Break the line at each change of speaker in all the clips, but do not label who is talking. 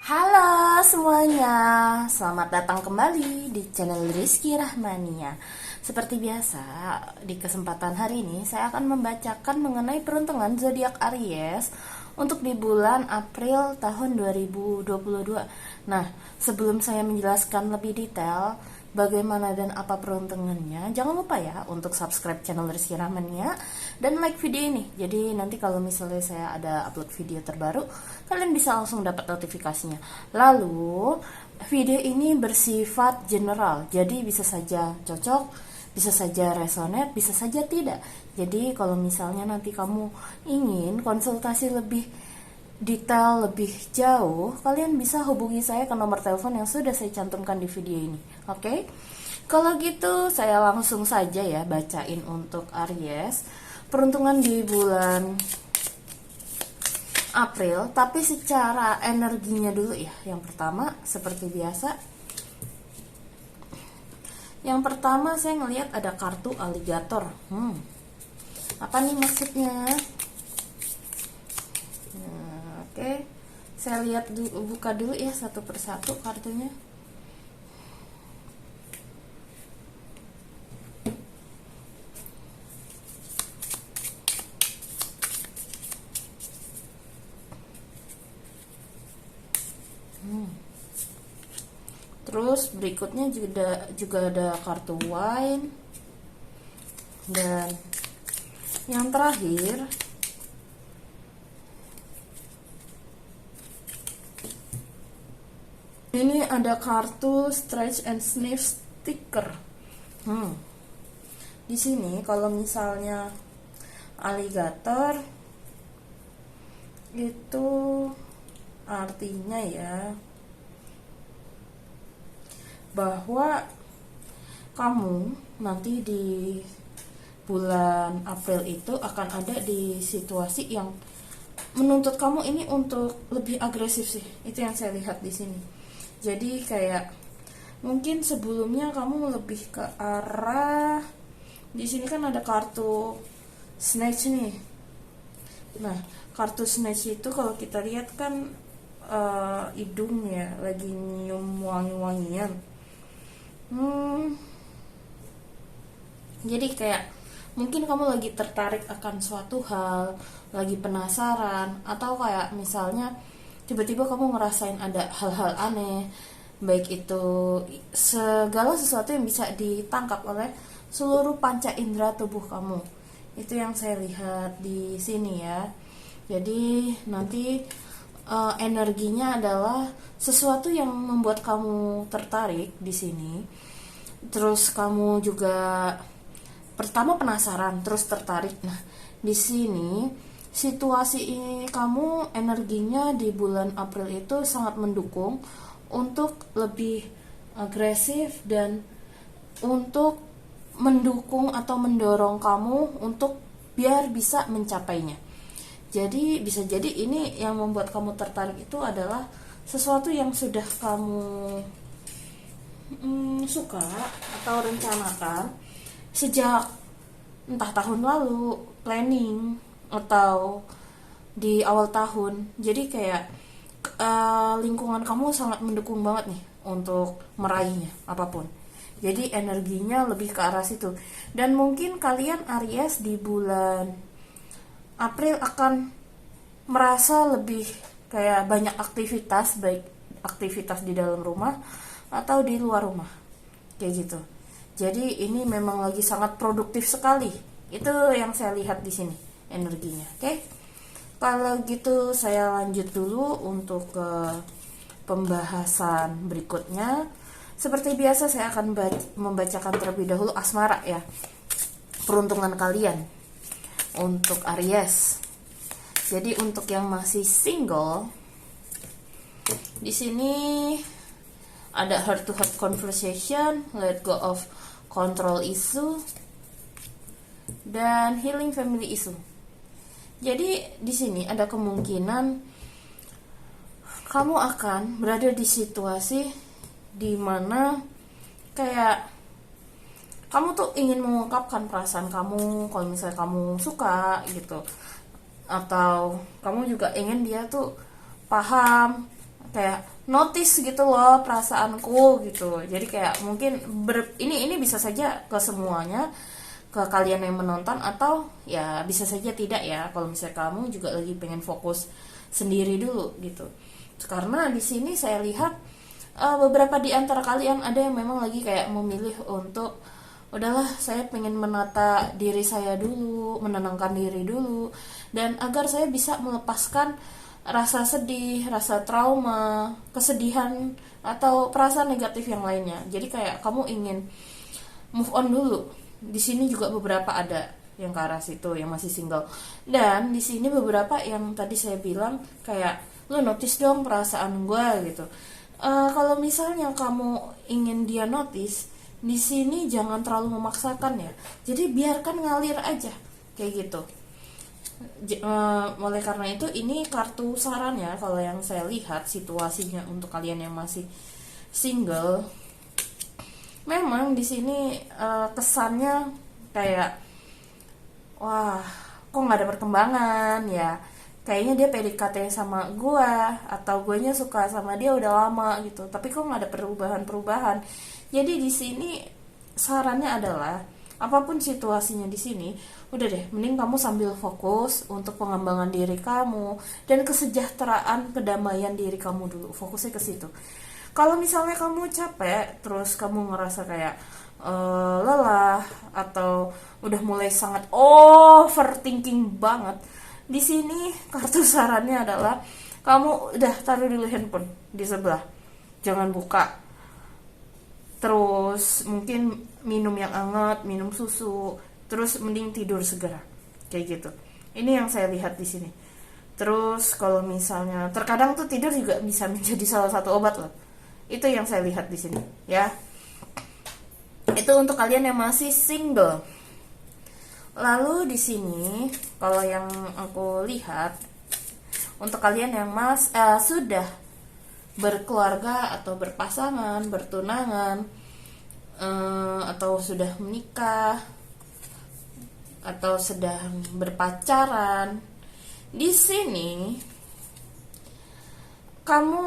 Halo semuanya, selamat datang kembali di channel Rizky Rahmania. Seperti biasa, di kesempatan hari ini saya akan membacakan mengenai peruntungan zodiak Aries untuk di bulan April tahun 2022. Nah, sebelum saya menjelaskan lebih detail bagaimana dan apa peruntungannya, jangan lupa ya untuk subscribe channel Rizky Rahmania dan like video ini. Jadi nanti kalau misalnya saya ada upload video terbaru, kalian bisa langsung dapat notifikasinya. Lalu video ini bersifat general, jadi bisa saja cocok, bisa saja resonate, bisa saja tidak. Jadi kalau misalnya nanti kamu ingin konsultasi lebih detail, lebih jauh, kalian bisa hubungi saya ke nomor telepon yang sudah saya cantumkan di video ini. Oke? Kalau gitu saya langsung saja ya bacain untuk Aries peruntungan di bulan April, tapi secara energinya dulu ya. Yang pertama seperti biasa, yang pertama saya ngelihat ada kartu aligator. Apa nih maksudnya? Nah, oke, saya lihat dulu, buka dulu ya satu persatu kartunya. Terus berikutnya juga ada kartu wine, dan yang terakhir ini ada kartu stretch and sniff sticker. Di sini kalau misalnya aligator itu artinya ya bahwa kamu nanti di bulan April itu akan ada di situasi yang menuntut kamu ini untuk lebih agresif sih. Itu yang saya lihat di sini. Jadi kayak mungkin sebelumnya kamu lebih ke arah, di sini kan ada kartu snatch nih. Nah, kartu snatch itu kalau kita lihat kan hidung ya, lagi nyium wangi-wangian. Jadi kayak mungkin kamu lagi tertarik akan suatu hal, lagi penasaran, atau kayak misalnya tiba-tiba kamu ngerasain ada hal-hal aneh, baik itu segala sesuatu yang bisa ditangkap oleh seluruh panca indera tubuh kamu. Itu yang saya lihat di sini ya. Jadi nanti energinya adalah sesuatu yang membuat kamu tertarik di sini. Terus kamu juga pertama penasaran, terus tertarik. Nah, di sini situasi ini kamu energinya di bulan April itu sangat mendukung untuk lebih agresif dan untuk mendukung atau mendorong kamu untuk biar bisa mencapainya. Jadi bisa jadi ini yang membuat kamu tertarik itu adalah sesuatu yang sudah kamu suka atau rencanakan sejak entah tahun lalu, planning, atau di awal tahun. Jadi kayak lingkungan kamu sangat mendukung banget nih untuk meraihnya apapun. Jadi energinya lebih ke arah situ. Dan mungkin kalian Aries di bulan April akan merasa lebih kayak banyak aktivitas, baik aktivitas di dalam rumah atau di luar rumah, kayak gitu. Jadi ini memang lagi sangat produktif sekali. Itu yang saya lihat di sini energinya. Oke, kalau gitu saya lanjut dulu untuk ke pembahasan berikutnya. Seperti biasa saya akan membacakan terlebih dahulu asmara ya, peruntungan kalian untuk Aries. Jadi untuk yang masih single, di sini ada heart to heart conversation, let go of control issue, dan healing family issue. Jadi di sini ada kemungkinan kamu akan berada di situasi di mana kayak kamu tuh ingin mengungkapkan perasaan kamu kalau misalnya kamu suka gitu, atau kamu juga ingin dia tuh paham kayak notice gitu loh perasaanku gitu. Jadi kayak mungkin ini bisa saja ke semuanya, ke kalian yang menonton, atau ya bisa saja tidak ya kalau misalnya kamu juga lagi pengen fokus sendiri dulu gitu. Karena di sini saya lihat beberapa di antara kalian ada yang memang lagi kayak memilih untuk udahlah, saya pengen menata diri saya dulu, menenangkan diri dulu, dan agar saya bisa melepaskan rasa sedih, rasa trauma, kesedihan, atau perasaan negatif yang lainnya. Jadi kayak kamu ingin move on dulu. Di sini juga beberapa ada yang ke arah situ, yang masih single. Dan di sini beberapa yang tadi saya bilang kayak lo notice dong perasaan gue gitu. Kalau misalnya kamu ingin dia notice, di sini jangan terlalu memaksakan ya. Jadi biarkan ngalir aja kayak gitu. Oleh karena itu ini kartu saran ya, kalau yang saya lihat situasinya untuk kalian yang masih single. Memang di sini kesannya kayak wah, kok nggak ada perkembangan ya, kayaknya dia PDKT sama gue, atau guenya suka sama dia udah lama gitu, tapi kok nggak ada perubahan. Jadi di sini sarannya adalah apapun situasinya di sini, udah deh, mending kamu sambil fokus untuk pengembangan diri kamu dan kesejahteraan, kedamaian diri kamu dulu, fokusnya ke situ. Kalau misalnya kamu capek, terus kamu ngerasa kayak lelah atau udah mulai sangat overthinking banget, di sini kartu sarannya adalah kamu udah taruh dulu handphone di sebelah, jangan buka. Terus mungkin minum yang hangat, minum susu, terus mending tidur segera, kayak gitu. Ini yang saya lihat di sini. Terus kalau misalnya terkadang tuh tidur juga bisa menjadi salah satu obat loh. Itu yang saya lihat di sini, ya. Itu untuk kalian yang masih single. Lalu di sini kalau yang aku lihat untuk kalian yang sudah berkeluarga atau berpasangan, bertunangan, atau sudah menikah, atau sedang berpacaran, di sini kamu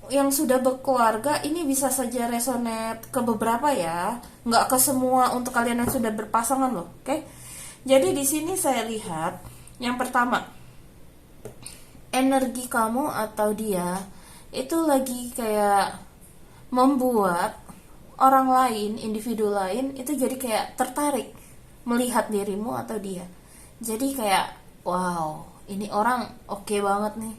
yang sudah berkeluarga ini bisa saja resonate ke beberapa ya, nggak ke semua untuk kalian yang sudah berpasangan loh, oke? Jadi di sini saya lihat yang pertama, energi kamu atau dia itu lagi kayak membuat orang lain, individu lain itu jadi kayak tertarik melihat dirimu atau dia. Jadi kayak wow, ini orang oke banget nih,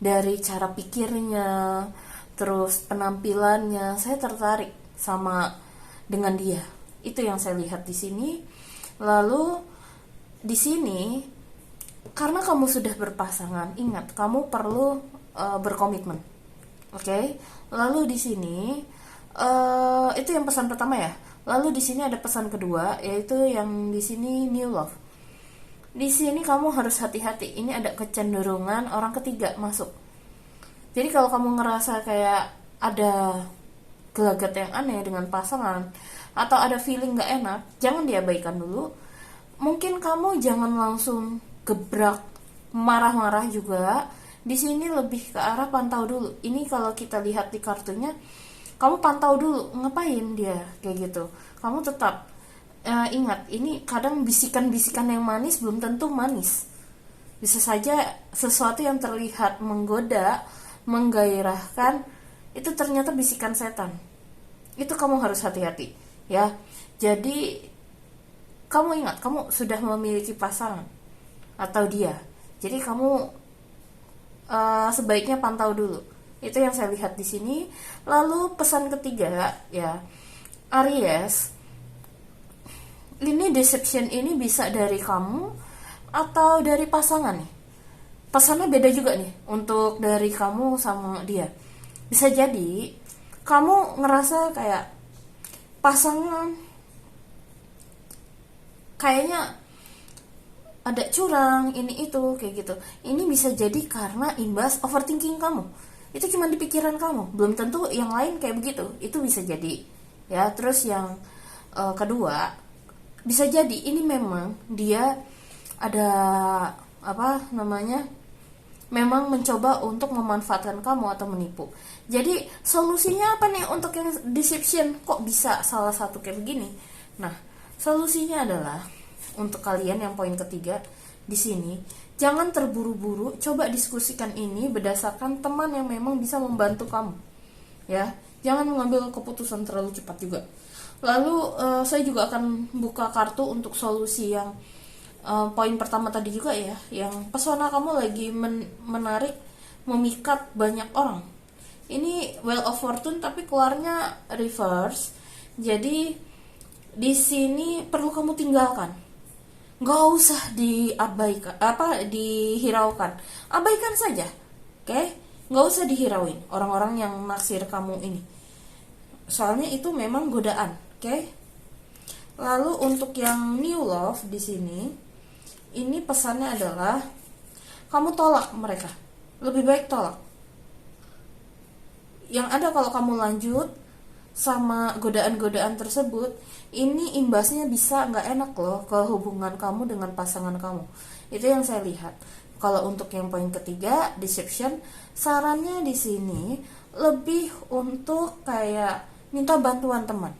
dari cara pikirnya, terus penampilannya, saya tertarik sama dengan dia. Itu yang saya lihat di sini. Lalu di sini karena kamu sudah berpasangan, ingat kamu perlu berkomitmen. Oke? Lalu di sini itu yang pesan pertama ya. Lalu di sini ada pesan kedua, yaitu yang di sini new love. Di sini kamu harus hati-hati. Ini ada kecenderungan orang ketiga masuk. Jadi kalau kamu ngerasa kayak ada gelagat yang aneh dengan pasangan, atau ada feeling gak enak, jangan diabaikan dulu. Mungkin kamu jangan langsung gebrak, marah-marah juga. Di sini lebih ke arah pantau dulu. Ini kalau kita lihat di kartunya, kamu pantau dulu ngapain dia kayak gitu. Kamu tetap ingat, ini kadang bisikan-bisikan yang manis belum tentu manis. Bisa saja sesuatu yang terlihat menggoda, menggairahkan, itu ternyata bisikan setan. Itu kamu harus hati-hati ya. Jadi kamu ingat, kamu sudah memiliki pasangan atau dia. Jadi kamu sebaiknya pantau dulu. Itu yang saya lihat di sini. Lalu pesan ketiga ya, Aries, ini deception ini bisa dari kamu atau dari pasangan nih. Pesannya beda juga nih untuk dari kamu sama dia. Bisa jadi kamu ngerasa kayak pasangan kayaknya ada curang, ini itu kayak gitu. Ini bisa jadi karena imbas overthinking kamu. Itu cuma di pikiran kamu, belum tentu yang lain kayak begitu. Itu bisa jadi ya. Terus yang kedua, bisa jadi ini memang dia ada memang mencoba untuk memanfaatkan kamu atau menipu. Jadi solusinya apa nih untuk yang deception? Kok bisa salah satu kayak begini? Nah, solusinya adalah untuk kalian yang poin ketiga di sini, jangan terburu-buru, coba diskusikan ini berdasarkan teman yang memang bisa membantu kamu. Ya, jangan mengambil keputusan terlalu cepat juga. Lalu saya juga akan buka kartu untuk solusi yang poin pertama tadi juga ya, yang pesona kamu lagi menarik, memikat banyak orang. Ini Wheel of Fortune tapi keluarnya reverse. Jadi di sini perlu kamu tinggalkan. Nggak usah diabaikan, dihiraukan. Abaikan saja. Oke? Nggak usah dihirauin orang-orang yang naksir kamu ini. Soalnya itu memang godaan, oke? Lalu untuk yang new love di sini, ini pesannya adalah kamu tolak mereka. Lebih baik tolak. Yang ada kalau kamu lanjut sama godaan-godaan tersebut, ini imbasnya bisa nggak enak loh ke hubungan kamu dengan pasangan kamu. Itu yang saya lihat. Kalau untuk yang poin ketiga, deception, sarannya di sini lebih untuk kayak minta bantuan teman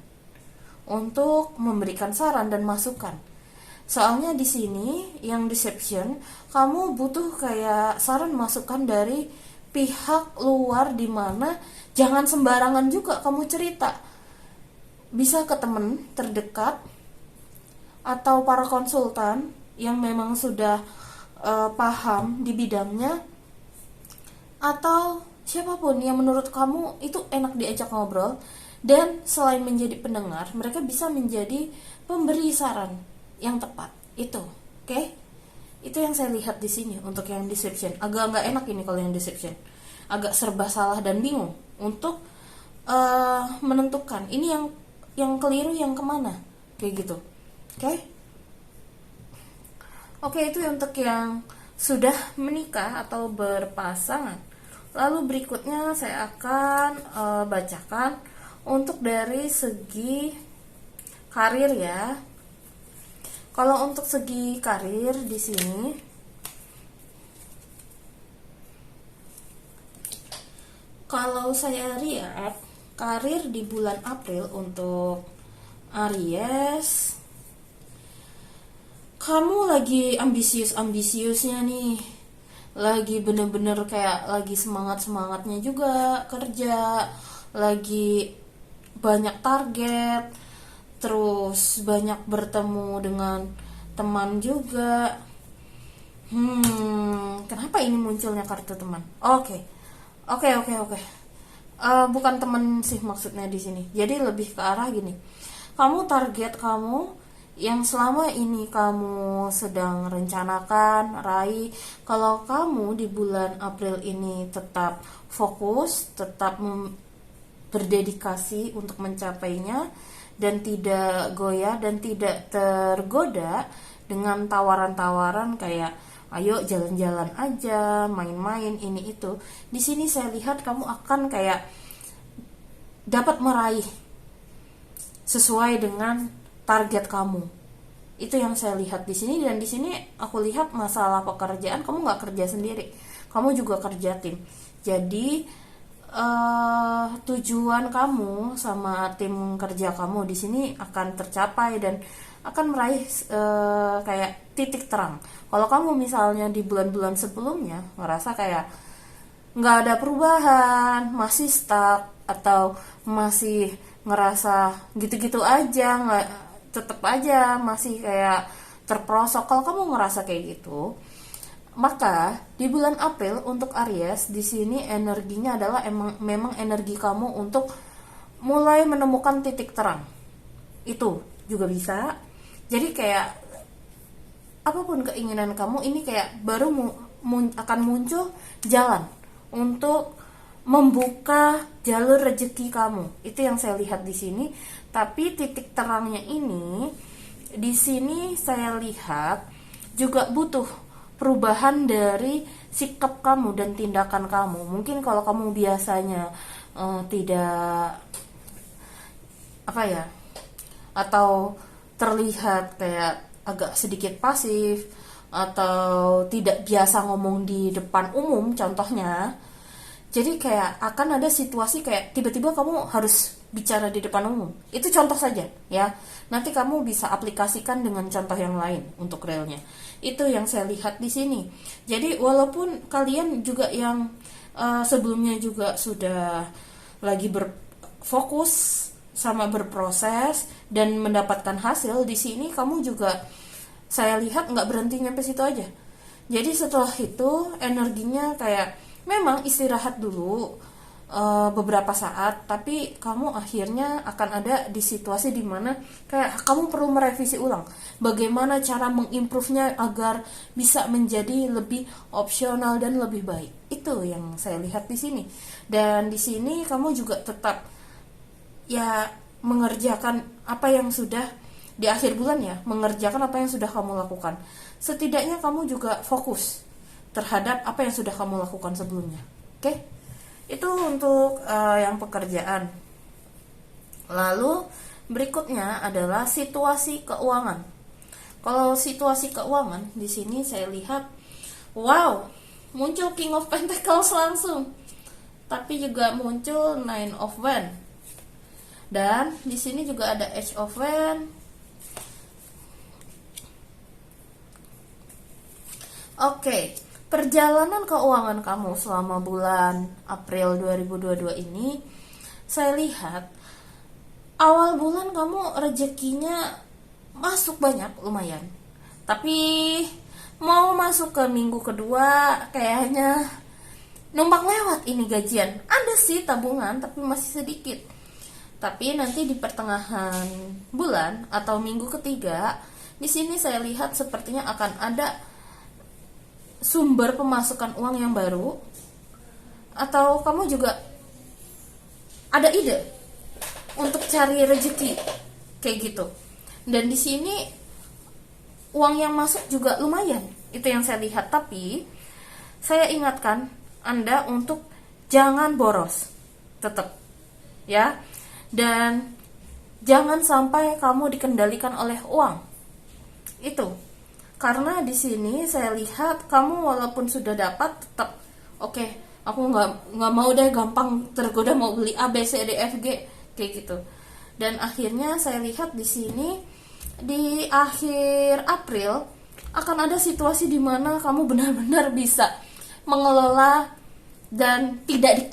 untuk memberikan saran dan masukan. Soalnya di sini yang deception, kamu butuh kayak saran masukan dari pihak luar, di mana jangan sembarangan juga kamu cerita. Bisa ke teman terdekat atau para konsultan yang memang sudah paham di bidangnya, atau siapapun yang menurut kamu itu enak diajak ngobrol. Dan selain menjadi pendengar, mereka bisa menjadi pemberi saran yang tepat. Itu, oke? Itu yang saya lihat di sini untuk yang deception. Agak nggak enak ini kalau yang deception. Agak serba salah dan bingung untuk menentukan ini yang keliru yang kemana, kayak gitu, oke? Oke, itu untuk yang sudah menikah atau berpasangan. Lalu berikutnya saya akan bacakan untuk dari segi karir ya. Kalau untuk segi karir di sini, kalau saya lihat karir di bulan April untuk Aries, kamu lagi ambisiusnya nih, lagi bener-bener kayak lagi semangatnya juga kerja, lagi banyak target, terus banyak bertemu dengan teman juga. Kenapa ini munculnya kartu teman? Oke. Bukan teman sih maksudnya di sini. Jadi lebih ke arah gini. Kamu target kamu yang selama ini kamu sedang rencanakan, raih. Kalau kamu di bulan April ini tetap fokus, tetap berdedikasi untuk mencapainya, dan tidak goyah dan tidak tergoda dengan tawaran-tawaran kayak ayo jalan-jalan aja, main-main ini itu. Di sini saya lihat kamu akan kayak dapat meraih sesuai dengan target kamu. Itu yang saya lihat di sini. Dan di sini aku lihat masalah pekerjaan, kamu nggak kerja sendiri, kamu juga kerja tim. Jadi tujuan kamu sama tim kerja kamu di sini akan tercapai dan akan meraih kayak titik terang. Kalau kamu misalnya di bulan-bulan sebelumnya ngerasa kayak nggak ada perubahan, masih stuck, atau masih ngerasa gitu-gitu aja, nggak, tetep aja masih kayak terperosok. Kalau kamu ngerasa kayak gitu, maka di bulan April untuk Aries di sini energinya adalah memang energi kamu untuk mulai menemukan titik terang. Itu juga bisa. Jadi kayak apapun keinginan kamu ini kayak baru akan muncul jalan untuk membuka jalur rezeki kamu. Itu yang saya lihat di sini. Tapi titik terangnya ini di sini saya lihat juga butuh perubahan dari sikap kamu dan tindakan kamu. Mungkin kalau kamu biasanya tidak atau terlihat kayak agak sedikit pasif, atau tidak biasa ngomong di depan umum contohnya. Jadi kayak akan ada situasi kayak tiba-tiba kamu harus bicara di depan umum. Itu contoh saja ya. Nanti kamu bisa aplikasikan dengan contoh yang lain untuk realnya. Itu yang saya lihat di sini. Jadi walaupun kalian juga yang sebelumnya juga sudah lagi berfokus sama berproses dan mendapatkan hasil, di sini kamu juga saya lihat nggak berhenti nyampe situ aja. Jadi setelah itu energinya kayak memang istirahat dulu beberapa saat, tapi kamu akhirnya akan ada di situasi dimana kayak kamu perlu merevisi ulang bagaimana cara mengimprove-nya agar bisa menjadi lebih opsional dan lebih baik. Itu yang saya lihat di sini. Dan di sini kamu juga tetap ya mengerjakan apa yang sudah di akhir bulan ya, mengerjakan apa yang sudah kamu lakukan. Setidaknya kamu juga fokus terhadap apa yang sudah kamu lakukan sebelumnya. Oke? Itu untuk yang pekerjaan. Lalu berikutnya adalah situasi keuangan. Kalau situasi keuangan di sini saya lihat, wow, muncul King of Pentacles langsung. Tapi juga muncul Nine of Wands. Dan di sini juga ada Age of Wands. Oke, perjalanan keuangan kamu selama bulan April 2022 ini, saya lihat awal bulan kamu rezekinya masuk banyak, lumayan. Tapi mau masuk ke minggu kedua kayaknya numpang lewat ini gajian. Ada sih tabungan tapi masih sedikit. Tapi nanti di pertengahan bulan atau minggu ketiga, di sini saya lihat sepertinya akan ada sumber pemasukan uang yang baru, atau kamu juga ada ide untuk cari rezeki kayak gitu. Dan di sini uang yang masuk juga lumayan, itu yang saya lihat. Tapi saya ingatkan Anda untuk jangan boros, tetap ya. Dan jangan sampai kamu dikendalikan oleh uang. Itu karena di sini saya lihat kamu walaupun sudah dapat tetap oke, aku nggak mau deh gampang tergoda mau beli A B C D F G kayak gitu. Dan akhirnya saya lihat di sini di akhir April akan ada situasi di mana kamu benar-benar bisa mengelola dan tidak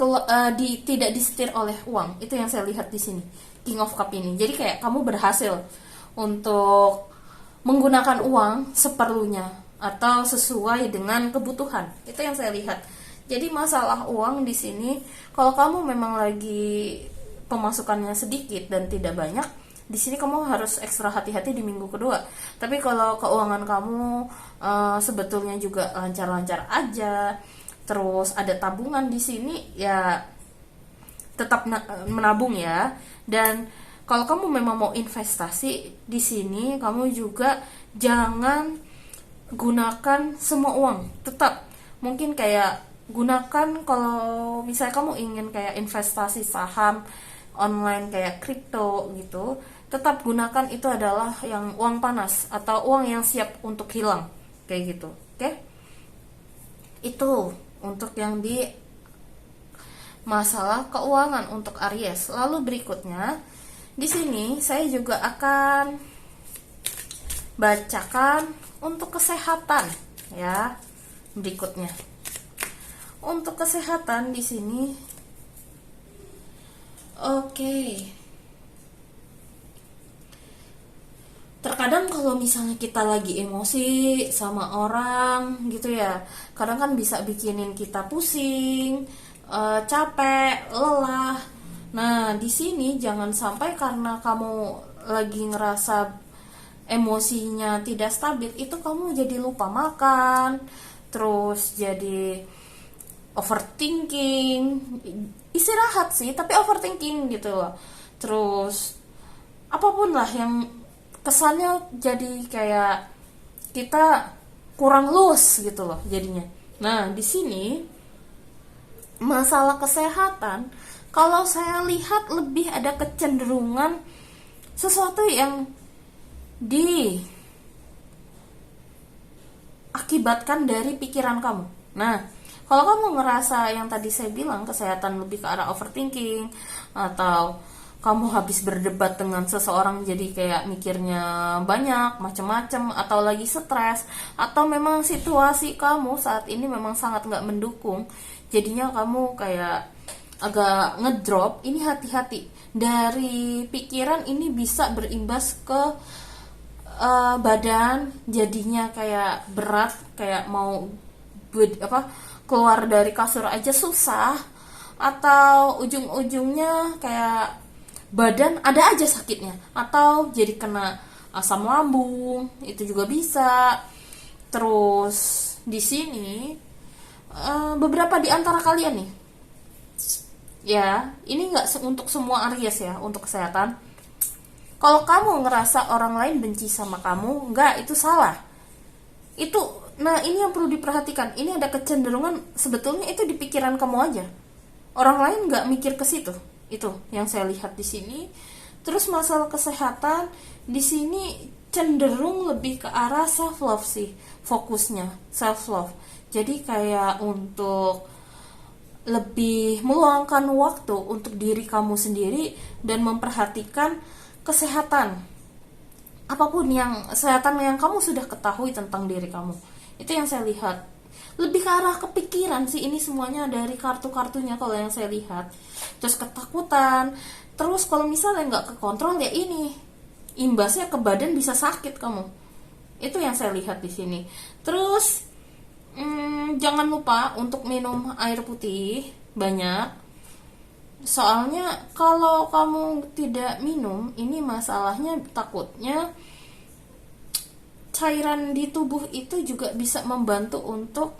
disetir oleh uang. Itu yang saya lihat di sini, King of Cup ini. Jadi kayak kamu berhasil untuk menggunakan uang seperlunya atau sesuai dengan kebutuhan. Itu yang saya lihat. Jadi masalah uang di sini, kalau kamu memang lagi pemasukannya sedikit dan tidak banyak, di sini kamu harus ekstra hati-hati di minggu kedua. Tapi kalau keuangan kamu sebetulnya juga lancar-lancar aja, terus ada tabungan di sini, ya tetap menabung ya. Dan kalau kamu memang mau investasi di sini, kamu juga jangan gunakan semua uang. Tetap mungkin kayak gunakan kalau misalnya kamu ingin kayak investasi saham online kayak kripto gitu, tetap gunakan itu adalah yang uang panas atau uang yang siap untuk hilang kayak gitu. Oke? Itu untuk yang di masalah keuangan untuk Aries. Lalu berikutnya di sini saya juga akan bacakan untuk kesehatan ya. Berikutnya untuk kesehatan di sini, oke. Terkadang kalau misalnya kita lagi emosi sama orang gitu ya, kadang kan bisa bikinin kita pusing, capek, lelah. Nah, di sini jangan sampai karena kamu lagi ngerasa emosinya tidak stabil, itu kamu jadi lupa makan, terus jadi overthinking. Istirahat sih, tapi overthinking gitu loh. Terus apapun lah yang kesannya jadi kayak kita kurang luas gitu loh jadinya. Nah, di sini masalah kesehatan, kalau saya lihat lebih ada kecenderungan sesuatu yang akibatkan dari pikiran kamu. Nah, kalau kamu ngerasa yang tadi saya bilang kesehatan lebih ke arah overthinking, atau kamu habis berdebat dengan seseorang jadi kayak mikirnya banyak macam-macam, atau lagi stres, atau memang situasi kamu saat ini memang sangat nggak mendukung, jadinya kamu kayak agak ngedrop, ini hati-hati. Dari pikiran ini bisa berimbas ke badan, jadinya kayak berat, kayak mau keluar dari kasur aja susah, atau ujung-ujungnya kayak badan ada aja sakitnya, atau jadi kena asam lambung, itu juga bisa. Terus di sini beberapa di antara kalian nih, ya ini nggak untuk semua Aries ya, untuk kesehatan. Kalau kamu ngerasa orang lain benci sama kamu, nggak, itu salah. Nah ini yang perlu diperhatikan. Ini ada kecenderungan sebetulnya itu di pikiran kamu aja. Orang lain nggak mikir ke situ. Itu yang saya lihat di sini. Terus masalah kesehatan di sini cenderung lebih ke arah self love sih, fokusnya self love. Jadi kayak untuk lebih meluangkan waktu untuk diri kamu sendiri dan memperhatikan kesehatan. Apapun yang kesehatan yang kamu sudah ketahui tentang diri kamu. Itu yang saya lihat. Lebih ke arah kepikiran sih ini semuanya dari kartu-kartunya kalau yang saya lihat. Terus ketakutan. Terus kalau misalnya nggak kekontrol ya ini imbasnya ke badan, bisa sakit kamu. Itu yang saya lihat di sini. Terus jangan lupa untuk minum air putih banyak. Soalnya kalau kamu tidak minum, ini masalahnya takutnya cairan di tubuh itu juga bisa membantu untuk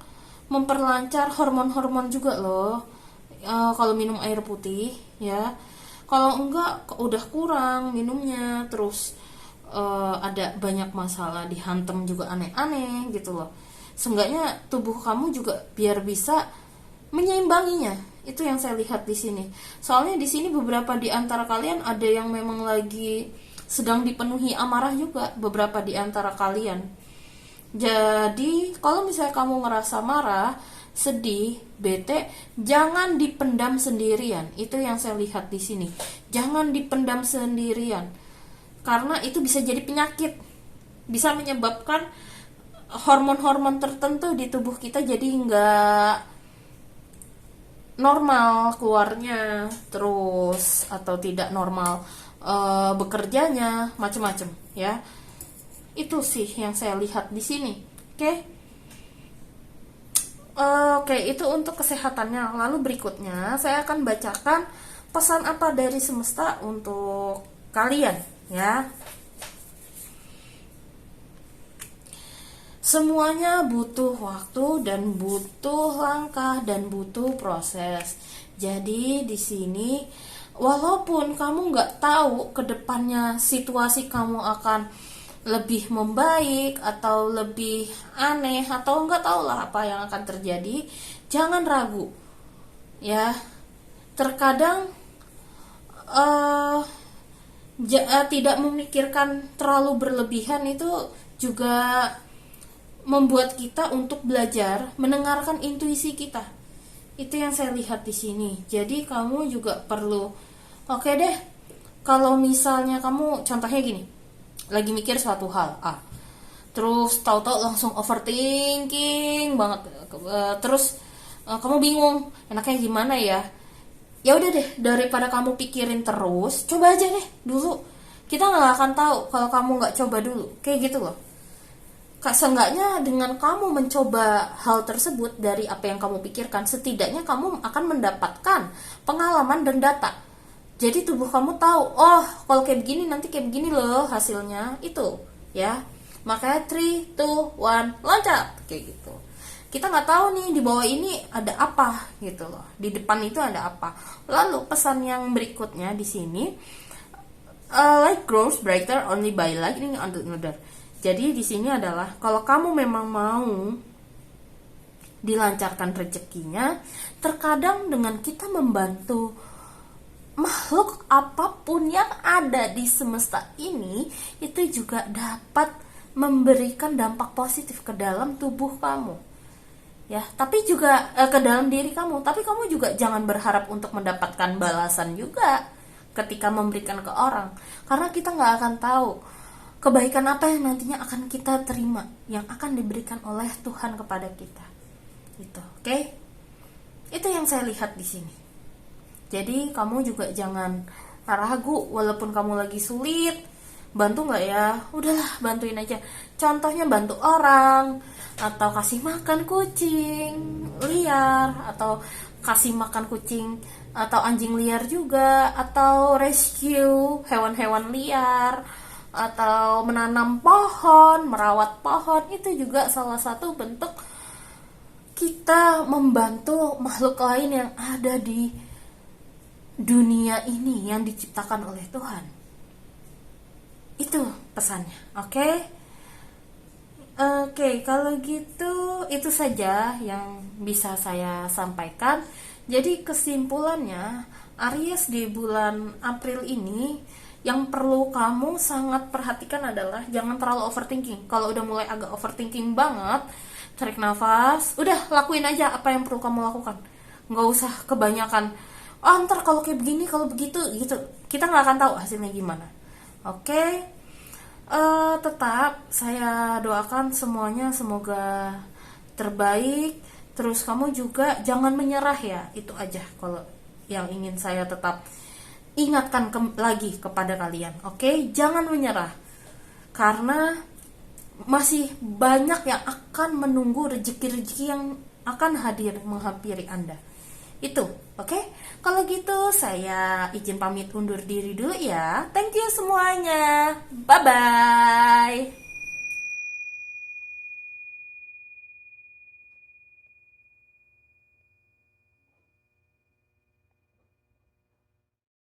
memperlancar hormon-hormon juga loh. Kalau minum air putih ya. Kalau enggak udah kurang minumnya, terus ada banyak masalah, dihantam juga aneh-aneh gitu loh. Seenggaknya tubuh kamu juga biar bisa menyeimbanginya. Itu yang saya lihat di sini. Soalnya di sini beberapa di antara kalian ada yang memang lagi sedang dipenuhi amarah juga, beberapa di antara kalian. Jadi kalau misalnya kamu ngerasa marah, sedih, bete, jangan dipendam sendirian. Itu yang saya lihat di sini. Jangan dipendam sendirian. Karena itu bisa jadi penyakit. Bisa menyebabkan hormon-hormon tertentu di tubuh kita jadi nggak normal keluarnya, terus atau tidak normal bekerjanya, macam-macam ya. Itu sih yang saya lihat di sini. Oke, itu untuk kesehatannya. Lalu berikutnya saya akan bacakan pesan apa dari semesta untuk kalian ya. Semuanya butuh waktu dan butuh langkah dan butuh proses. Jadi di sini walaupun kamu nggak tahu ke depannya situasi kamu akan lebih membaik atau lebih aneh atau nggak tahu lah apa yang akan terjadi, jangan ragu. Ya, terkadang tidak memikirkan terlalu berlebihan itu juga membuat kita untuk belajar mendengarkan intuisi kita. Itu yang saya lihat di sini. Jadi kamu juga perlu, oke deh, kalau misalnya kamu contohnya gini, lagi mikir suatu hal terus tahu-tahu langsung overthinking banget, terus kamu bingung enaknya gimana ya. Ya udah deh, daripada kamu pikirin terus, coba aja deh dulu. Kita nggak akan tahu kalau kamu nggak coba dulu, kayak gitu loh. Seenggaknya dengan kamu mencoba hal tersebut dari apa yang kamu pikirkan, setidaknya kamu akan mendapatkan pengalaman dan data. Jadi tubuh kamu tahu, oh kalau kayak begini nanti kayak begini loh hasilnya, itu ya. Makanya 3, 2, 1, loncat kayak gitu. Kita nggak tahu nih di bawah ini ada apa gitu loh, di depan itu ada apa. Lalu pesan yang berikutnya di sini, light grows brighter only by lightning another. Jadi di sini adalah kalau kamu memang mau dilancarkan rezekinya, terkadang dengan kita membantu makhluk apapun yang ada di semesta ini, itu juga dapat memberikan dampak positif ke dalam tubuh kamu, ya, tapi juga ke dalam diri kamu. Tapi kamu juga jangan berharap untuk mendapatkan balasan juga ketika memberikan ke orang, karena kita nggak akan tahu kebaikan apa yang nantinya akan kita terima, yang akan diberikan oleh Tuhan kepada kita. Itu, oke? Itu yang saya lihat di sini. Jadi kamu juga jangan ragu, walaupun kamu lagi sulit, bantu nggak ya? Udahlah, bantuin aja. Contohnya bantu orang, atau kasih makan kucing liar, atau kasih makan kucing atau anjing liar juga, atau rescue hewan-hewan liar, atau menanam pohon, merawat pohon. Itu juga salah satu bentuk kita membantu makhluk lain yang ada di dunia ini yang diciptakan oleh Tuhan. Itu pesannya, oke? Oke, kalau gitu itu saja yang bisa saya sampaikan. Jadi kesimpulannya, Aries di bulan April ini yang perlu kamu sangat perhatikan adalah jangan terlalu overthinking. Kalau udah mulai agak overthinking banget, tarik nafas, udah lakuin aja apa yang perlu kamu lakukan. Nggak usah kebanyakan, oh ntar kalau kayak begini, kalau begitu gitu. Kita nggak akan tahu hasilnya gimana. Oke? Tetap saya doakan semuanya semoga terbaik. Terus kamu juga jangan menyerah ya. Itu aja kalau yang ingin saya tetap ingatkan lagi kepada kalian. Oke? Jangan menyerah. Karena masih banyak yang akan menunggu rezeki-rezeki yang akan hadir menghampiri Anda. Itu, oke? Kalau gitu saya izin pamit undur diri dulu ya. Thank you semuanya. Bye-bye.